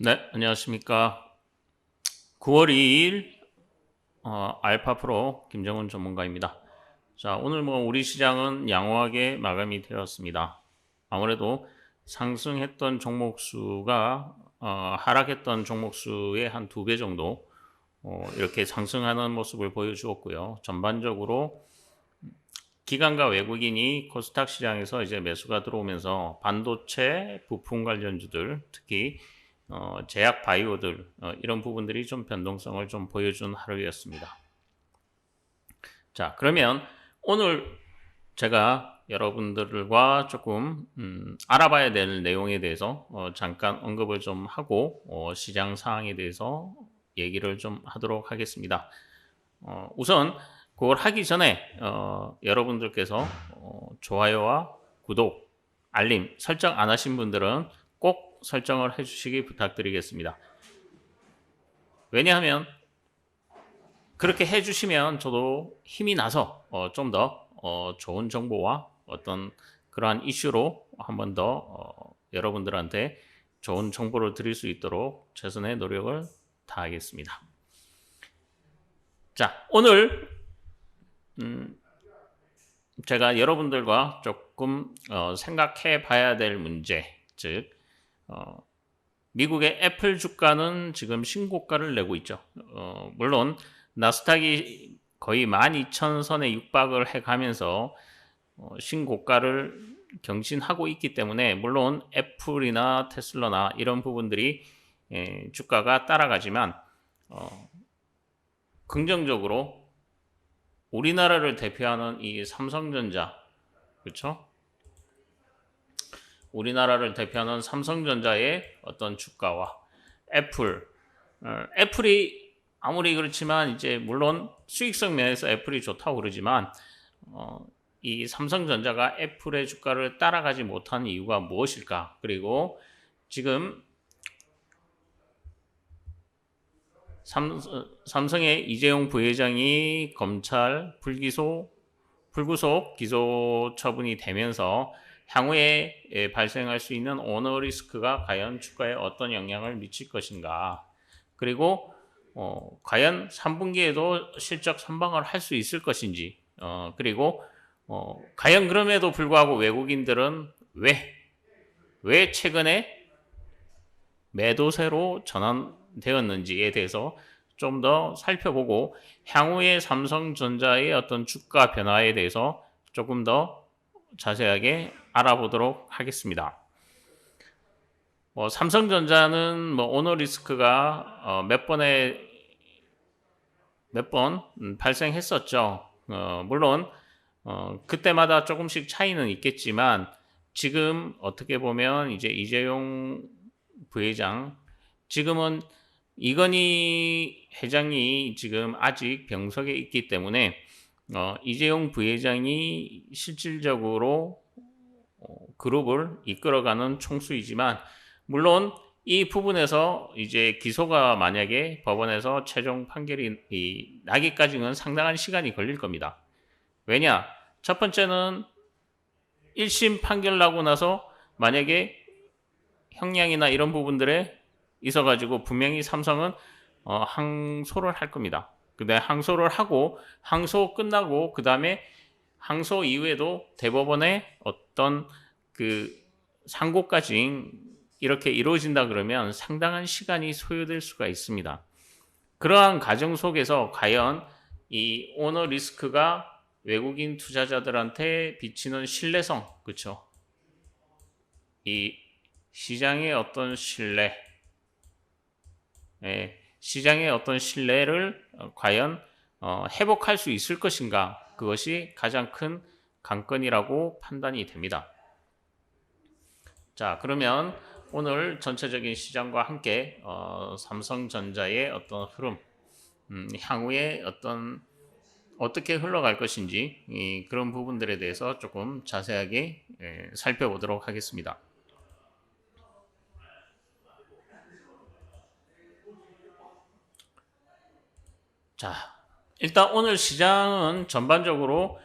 네, 안녕하십니까. 9월 2일 알파 프로 김정훈 전문가입니다. 자, 오늘 우리 시장은 양호하게 마감이 되었습니다. 아무래도 상승했던 종목 수가 하락했던 종목 수의 한 2배 정도 이렇게 상승하는 모습을 보여주었고요. 전반적으로 기관과 외국인이 코스닥 시장에서 이제 매수가 들어오면서 반도체 부품 관련주들, 특히 제약 바이오들 이런 부분들이 좀 변동성을 좀 보여준 하루였습니다. 자, 그러면 오늘 제가 여러분들과 조금 알아봐야 될 내용에 대해서 잠깐 언급을 좀 하고 시장 상황에 대해서 얘기를 좀 하도록 하겠습니다. 우선 그걸 하기 전에 여러분들께서 좋아요와 구독, 알림 설정 안 하신 분들은 꼭 설정을 해주시기 부탁드리겠습니다. 왜냐하면 그렇게 해주시면 저도 힘이 나서 좀 더 좋은 정보와 어떤 그러한 이슈로 한 번 더 여러분들한테 좋은 정보를 드릴 수 있도록 최선의 노력을 다하겠습니다. 자, 오늘 제가 여러분들과 조금 생각해 봐야 될 문제, 즉 미국의 애플 주가는 지금 신고가를 내고 있죠. 물론 나스닥이 거의 12,000선에 육박을 해가면서 신고가를 경신하고 있기 때문에 물론 애플이나 테슬라나 이런 부분들이 주가가 따라가지만 긍정적으로 우리나라를 대표하는 이 삼성전자, 그렇죠? 우리나라를 대표하는 삼성전자의 어떤 주가와 애플이 아무리 그렇지만 이제 물론 수익성 면에서 애플이 좋다고 그러지만 이 삼성전자가 애플의 주가를 따라가지 못한 이유가 무엇일까? 그리고 지금 삼성의 이재용 부회장이 검찰 불구속 기소 처분이 되면서 향후에 발생할 수 있는 오너 리스크가 과연 주가에 어떤 영향을 미칠 것인가. 그리고 과연 3분기에도 실적 선방을 할 수 있을 것인지. 그리고 과연 그럼에도 불구하고 외국인들은 왜 최근에 매도세로 전환되었는지에 대해서 좀 더 살펴보고 향후의 삼성전자의 어떤 주가 변화에 대해서 조금 더 자세하게 알아보도록 하겠습니다. 삼성전자는 오너 리스크가 몇 번 발생했었죠. 물론 그때마다 조금씩 차이는 있겠지만 지금 어떻게 보면 이제 이재용 부회장, 지금은 이건희 회장이 지금 아직 병석에 있기 때문에 이재용 부회장이 실질적으로 그룹을 이끌어가는 총수이지만 물론 이 부분에서 이제 기소가 만약에 법원에서 최종 판결이 나기까지는 상당한 시간이 걸릴 겁니다. 왜냐? 첫 번째는 1심 판결 나고 나서 만약에 형량이나 이런 부분들에 있어가지고 분명히 삼성은 항소를 할 겁니다. 근데 항소를 하고 항소 끝나고 그 다음에 항소 이후에도 대법원의 어떤 그 상고까지 이렇게 이루어진다 그러면 상당한 시간이 소요될 수가 있습니다. 그러한 과정 속에서 과연 이 오너 리스크가 외국인 투자자들한테 비치는 신뢰성, 그렇죠? 이 시장의 어떤 시장의 어떤 신뢰를 과연 회복할 수 있을 것인가? 그것이 가장 큰 관건이라고 판단이 됩니다. 자, 그러면 오늘 전체적인 시장과 함께 삼성전자의 어떤 흐름, 향후에 어떻게 흘러갈 것인지 그런 부분들에 대해서 조금 자세하게 살펴보도록 하겠습니다. 자, 일단 오늘 시장은 전반적으로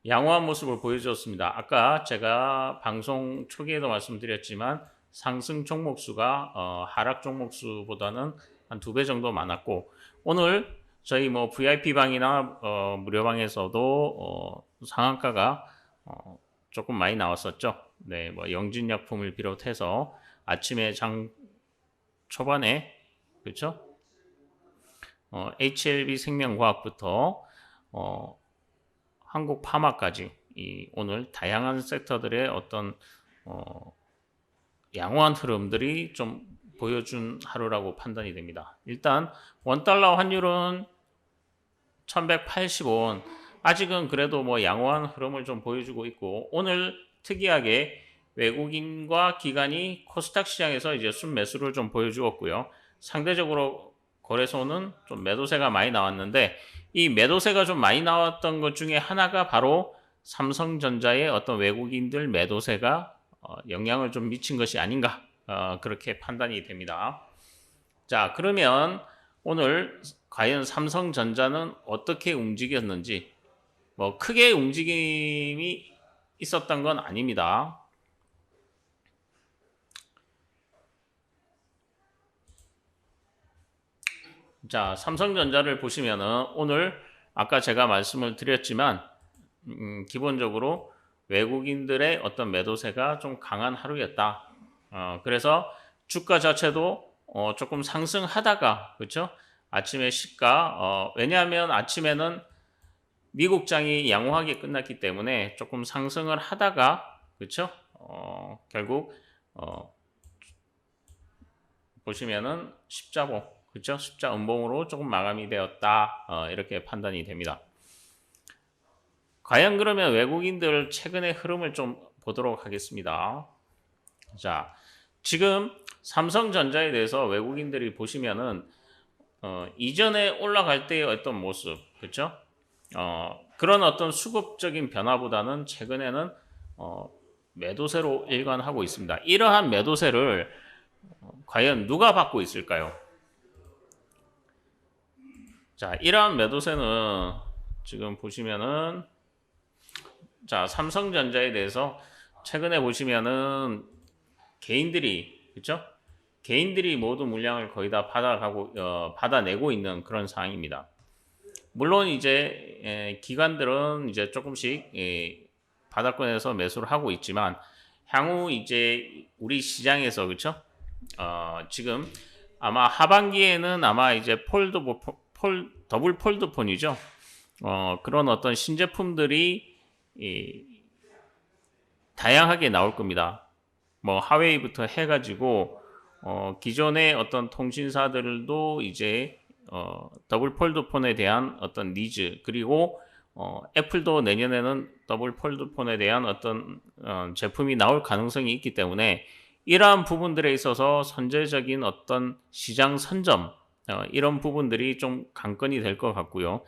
양호한 모습을 보여주었습니다. 아까 제가 방송 초기에도 말씀드렸지만 상승 종목 수가 하락 종목 수보다는 한 2배 정도 많았고, 오늘 저희 뭐 VIP 방이나 무료 방에서도 상한가가 조금 많이 나왔었죠. 네, 뭐 영진약품을 비롯해서 아침에 장 초반에, 그렇죠? HLB 생명과학부터 한국 파마까지 오늘 다양한 섹터들의 어떤 양호한 흐름들이 좀 보여준 하루라고 판단이 됩니다. 일단 원달러 환율은 1180원, 아직은 그래도 뭐 양호한 흐름을 좀 보여주고 있고, 오늘 특이하게 외국인과 기관이 코스닥 시장에서 이제 순매수를 좀 보여주었고요. 상대적으로 거래소는 좀 매도세가 많이 나왔는데, 이 매도세가 좀 많이 나왔던 것 중에 하나가 바로 삼성전자의 어떤 외국인들 매도세가 영향을 좀 미친 것이 아닌가, 그렇게 판단이 됩니다. 자, 그러면 오늘 과연 삼성전자는 어떻게 움직였는지, 뭐 크게 움직임이 있었던 건 아닙니다. 자, 삼성전자를 보시면은 오늘 아까 제가 말씀을 드렸지만 기본적으로 외국인들의 어떤 매도세가 좀 강한 하루였다. 그래서 주가 자체도 조금 상승하다가, 그렇죠? 아침에 시가 왜냐하면 아침에는 미국장이 양호하게 끝났기 때문에 조금 상승을 하다가, 그렇죠? 결국 보시면은 십자봉, 그렇죠? 십자 음봉으로 조금 마감이 되었다. 이렇게 판단이 됩니다. 과연 그러면 외국인들 최근의 흐름을 좀 보도록 하겠습니다. 자, 지금 삼성전자에 대해서 외국인들이 보시면은 이전에 올라갈 때의 어떤 모습, 그렇죠? 그런 어떤 수급적인 변화보다는 최근에는 매도세로 일관하고 있습니다. 이러한 매도세를 과연 누가 받고 있을까요? 자, 이러한 매도세는 지금 보시면은, 자, 삼성전자에 대해서 최근에 보시면은 개인들이, 그렇죠? 개인들이 모두 물량을 거의 다 받아내고 있는 그런 상황입니다. 물론 이제 기관들은 이제 조금씩 바닥권에서 매수를 하고 있지만, 향후 이제 우리 시장에서, 그렇죠? 지금 아마 하반기에는 아마 이제 더블 폴드폰이죠. 그런 어떤 신제품들이 다양하게 나올 겁니다. 뭐 하웨이부터 해가지고 기존의 어떤 통신사들도 이제 더블 폴드폰에 대한 어떤 니즈, 그리고 애플도 내년에는 더블 폴드폰에 대한 어떤 제품이 나올 가능성이 있기 때문에 이러한 부분들에 있어서 선제적인 어떤 시장 선점, 이런 부분들이 좀 관건이 될 것 같고요.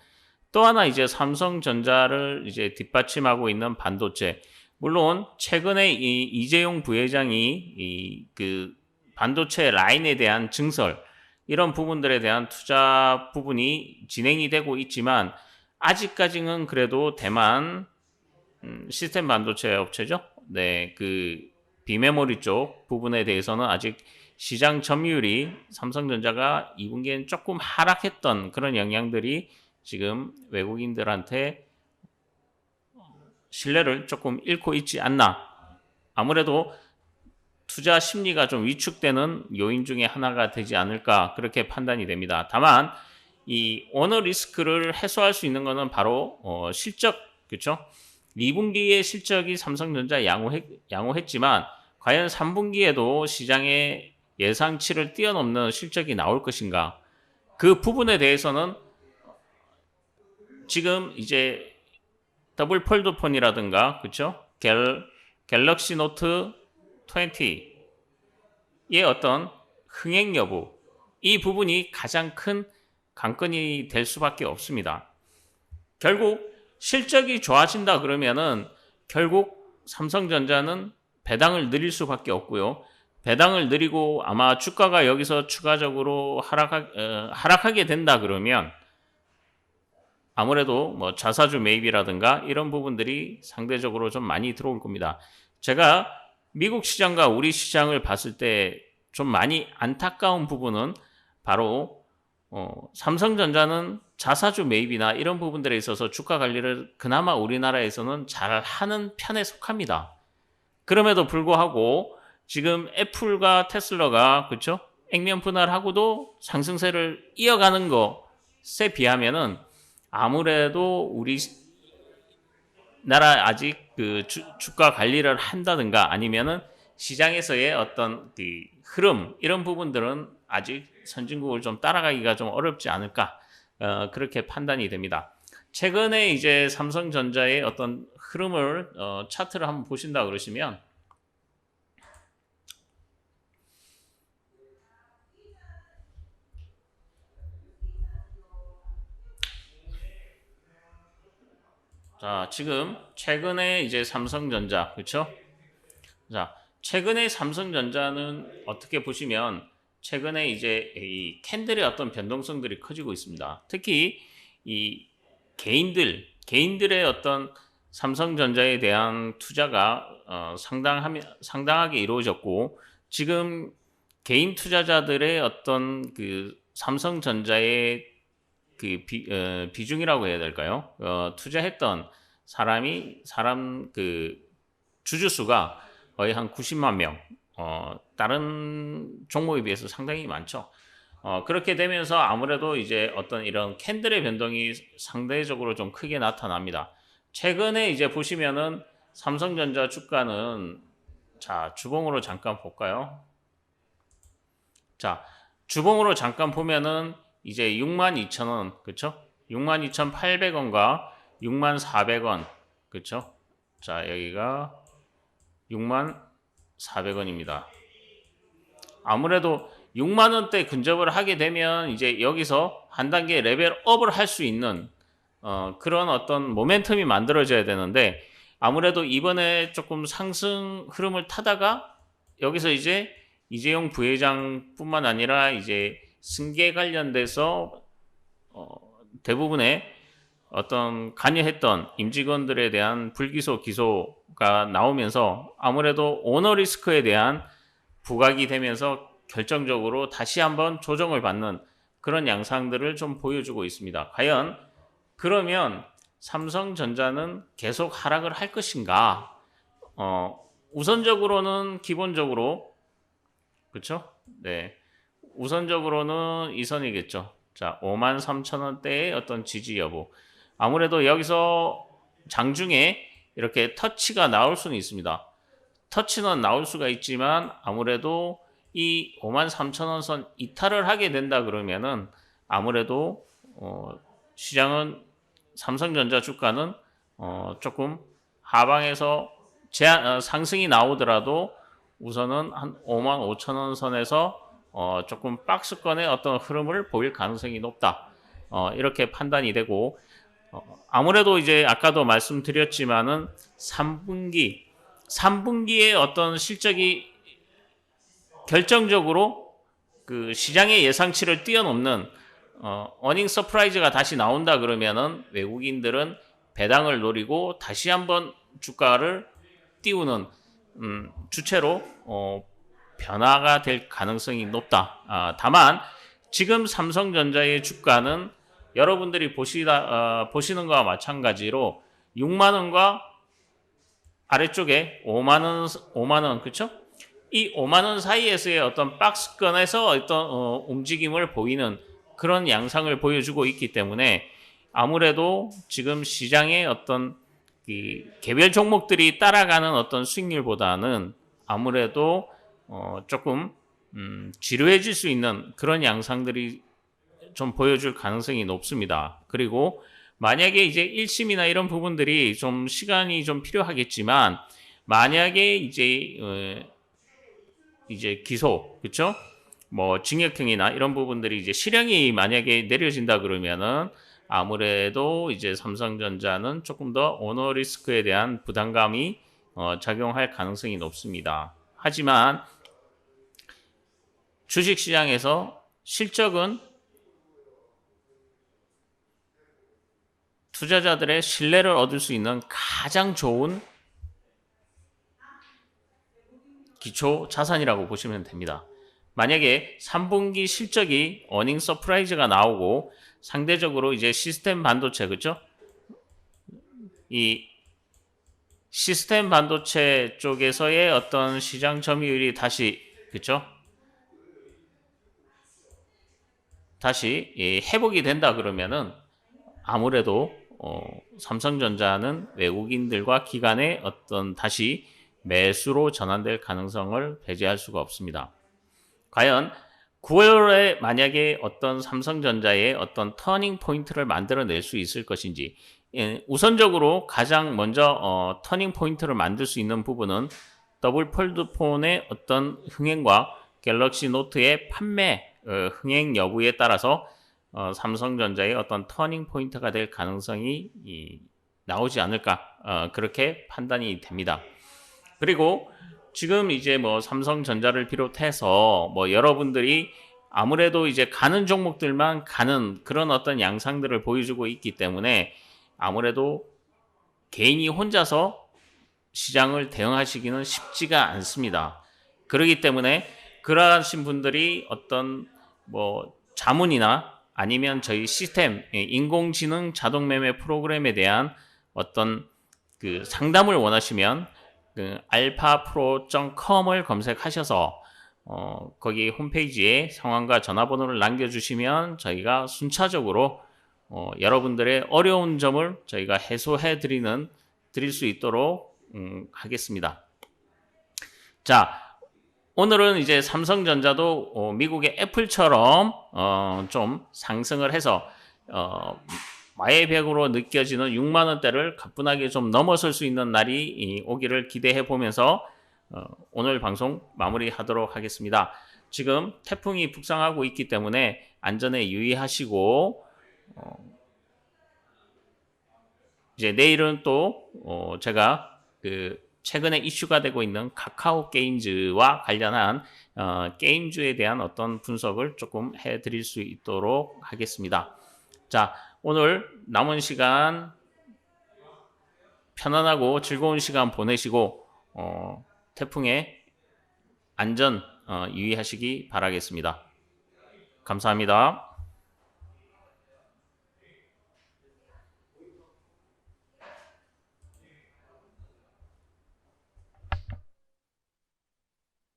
또 하나 이제 삼성전자를 이제 뒷받침하고 있는 반도체. 물론 최근에 이 이재용 부회장이 그 반도체 라인에 대한 증설, 이런 부분들에 대한 투자 부분이 진행이 되고 있지만, 아직까지는 그래도 대만 시스템 반도체 업체죠. 네, 그 비메모리 쪽 부분에 대해서는 아직 시장 점유율이 삼성전자가 2분기에는 조금 하락했던 그런 영향들이 지금 외국인들한테 신뢰를 조금 잃고 있지 않나. 아무래도 투자 심리가 좀 위축되는 요인 중에 하나가 되지 않을까, 그렇게 판단이 됩니다. 다만 이 오너 리스크를 해소할 수 있는 것은 바로 실적, 그렇죠? 2분기의 실적이 삼성전자 양호했지만 과연 3분기에도 시장의 예상치를 뛰어넘는 실적이 나올 것인가? 그 부분에 대해서는 지금 이제 더블 폴드폰이라든가, 그렇죠? 갤럭시 노트 20의 어떤 흥행 여부, 이 부분이 가장 큰 관건이 될 수밖에 없습니다. 결국 실적이 좋아진다 그러면은 결국 삼성전자는 배당을 늘릴 수밖에 없고요. 배당을 늘리고 아마 주가가 여기서 추가적으로 하락하게 된다 그러면 아무래도 뭐 자사주 매입이라든가 이런 부분들이 상대적으로 좀 많이 들어올 겁니다. 제가 미국 시장과 우리 시장을 봤을 때 좀 많이 안타까운 부분은 바로 삼성전자는 자사주 매입이나 이런 부분들에 있어서 주가 관리를 그나마 우리나라에서는 잘 하는 편에 속합니다. 그럼에도 불구하고 지금 애플과 테슬라가 그렇죠? 액면 분할하고도 상승세를 이어가는 것에 비하면은 아무래도 우리 나라 아직 그 주가 관리를 한다든가 아니면은 시장에서의 어떤 그 흐름 이런 부분들은 아직 선진국을 좀 따라가기가 좀 어렵지 않을까 그렇게 판단이 됩니다. 최근에 이제 삼성전자의 어떤 흐름을 차트를 한번 보신다 그러시면 자 지금 최근에 이제 삼성전자 그렇죠? 자 최근에 삼성전자는 어떻게 보시면 최근에 이제 이 캔들의 어떤 변동성들이 커지고 있습니다. 특히 이 개인들의 어떤 삼성전자에 대한 투자가 상당하게 이루어졌고 지금 개인 투자자들의 어떤 그 삼성전자의 그 비중이라고 해야 될까요? 투자했던 사람 그 주주수가 거의 한 90만 명. 다른 종목에 비해서 상당히 많죠. 그렇게 되면서 아무래도 이제 어떤 이런 캔들의 변동이 상대적으로 좀 크게 나타납니다. 최근에 이제 보시면은 삼성전자 주가는 자, 주봉으로 잠깐 볼까요? 자, 주봉으로 잠깐 보면은 이제 62,000원, 그쵸? 62,800원과 64,400원, 그쵸? 자, 여기가 64,000원입니다. 아무래도 6만원대 근접을 하게 되면 이제 여기서 한 단계 레벨업을 할 수 있는 그런 어떤 모멘텀이 만들어져야 되는데 아무래도 이번에 조금 상승 흐름을 타다가 여기서 이제 이재용 부회장뿐만 아니라 이제 승계 관련돼서 대부분의 어떤 관여했던 임직원들에 대한 불기소 기소가 나오면서 아무래도 오너 리스크에 대한 부각이 되면서 결정적으로 다시 한번 조정을 받는 그런 양상들을 좀 보여주고 있습니다. 과연 그러면 삼성전자는 계속 하락을 할 것인가? 우선적으로는 기본적으로 그렇죠? 네. 우선적으로는 이 선이겠죠. 자, 53,000원대의 어떤 지지 여부. 아무래도 여기서 장중에 이렇게 터치가 나올 수는 있습니다. 터치는 나올 수가 있지만 아무래도 이 53,000원 선 이탈을 하게 된다 그러면은 아무래도 시장은 삼성전자 주가는 조금 하방에서 상승이 나오더라도 우선은 한 55,000원 선에서 조금 박스권의 어떤 흐름을 보일 가능성이 높다. 이렇게 판단이 되고 아무래도 이제 아까도 말씀드렸지만은 3분기의 어떤 실적이 결정적으로 그 시장의 예상치를 뛰어넘는 어닝 서프라이즈가 다시 나온다 그러면은 외국인들은 배당을 노리고 다시 한번 주가를 띄우는 주체로 변화가 될 가능성이 높다. 다만 지금 삼성전자의 주가는 여러분들이 보시는 것과 마찬가지로 6만 원과 아래쪽에 5만 원, 그렇죠? 이 5만 원 사이에서의 어떤 박스권에서 어떤 움직임을 보이는 그런 양상을 보여주고 있기 때문에 아무래도 지금 시장의 어떤 개별 종목들이 따라가는 어떤 수익률보다는 아무래도 조금 지루해질 수 있는 그런 양상들이 좀 보여줄 가능성이 높습니다. 그리고 만약에 이제 1심이나 이런 부분들이 좀 시간이 좀 필요하겠지만 만약에 이제 기소, 그렇죠? 뭐 징역형이나 이런 부분들이 이제 실형이 만약에 내려진다 그러면은 아무래도 이제 삼성전자는 조금 더 오너 리스크에 대한 부담감이 작용할 가능성이 높습니다. 하지만 주식시장에서 실적은 투자자들의 신뢰를 얻을 수 있는 가장 좋은 기초 자산이라고 보시면 됩니다. 만약에 3분기 실적이 어닝 서프라이즈가 나오고 상대적으로 이제 시스템 반도체, 그죠? 이 시스템 반도체 쪽에서의 어떤 시장 점유율이 다시, 그죠? 다시 회복이 된다 그러면은 아무래도 삼성전자는 외국인들과 기관의 어떤 다시 매수로 전환될 가능성을 배제할 수가 없습니다. 과연 9월에 만약에 어떤 삼성전자의 어떤 터닝 포인트를 만들어낼 수 있을 것인지, 우선적으로 가장 먼저 터닝 포인트를 만들 수 있는 부분은 더블 폴드폰의 어떤 흥행과 갤럭시 노트의 판매 흥행 여부에 따라서 삼성전자의 어떤 터닝 포인트가 될 가능성이 나오지 않을까, 그렇게 판단이 됩니다. 그리고 지금 이제 뭐 삼성전자를 비롯해서 뭐 여러분들이 아무래도 이제 가는 종목들만 가는 그런 어떤 양상들을 보여주고 있기 때문에 아무래도 개인이 혼자서 시장을 대응하시기는 쉽지가 않습니다. 그렇기 때문에 그러하신 분들이 어떤 뭐 자문이나 아니면 저희 시스템 인공지능 자동 매매 프로그램에 대한 어떤 그 상담을 원하시면 그 alphapro.com을 검색하셔서 거기 홈페이지에 성함과 전화번호를 남겨주시면 저희가 순차적으로 여러분들의 어려운 점을 저희가 해소해 드릴 수 있도록 하겠습니다. 자, 오늘은 이제 삼성전자도 미국의 애플처럼 좀 상승을 해서 마의 벽으로 느껴지는 6만 원대를 가뿐하게 좀 넘어설 수 있는 날이 오기를 기대해 보면서 오늘 방송 마무리하도록 하겠습니다. 지금 태풍이 북상하고 있기 때문에 안전에 유의하시고 이제 내일은 또 제가 그 최근에 이슈가 되고 있는 카카오 게임즈와 관련한 게임주에 대한 어떤 분석을 조금 해드릴 수 있도록 하겠습니다. 자, 오늘 남은 시간 편안하고 즐거운 시간 보내시고 태풍에 안전 유의하시기 바라겠습니다. 감사합니다.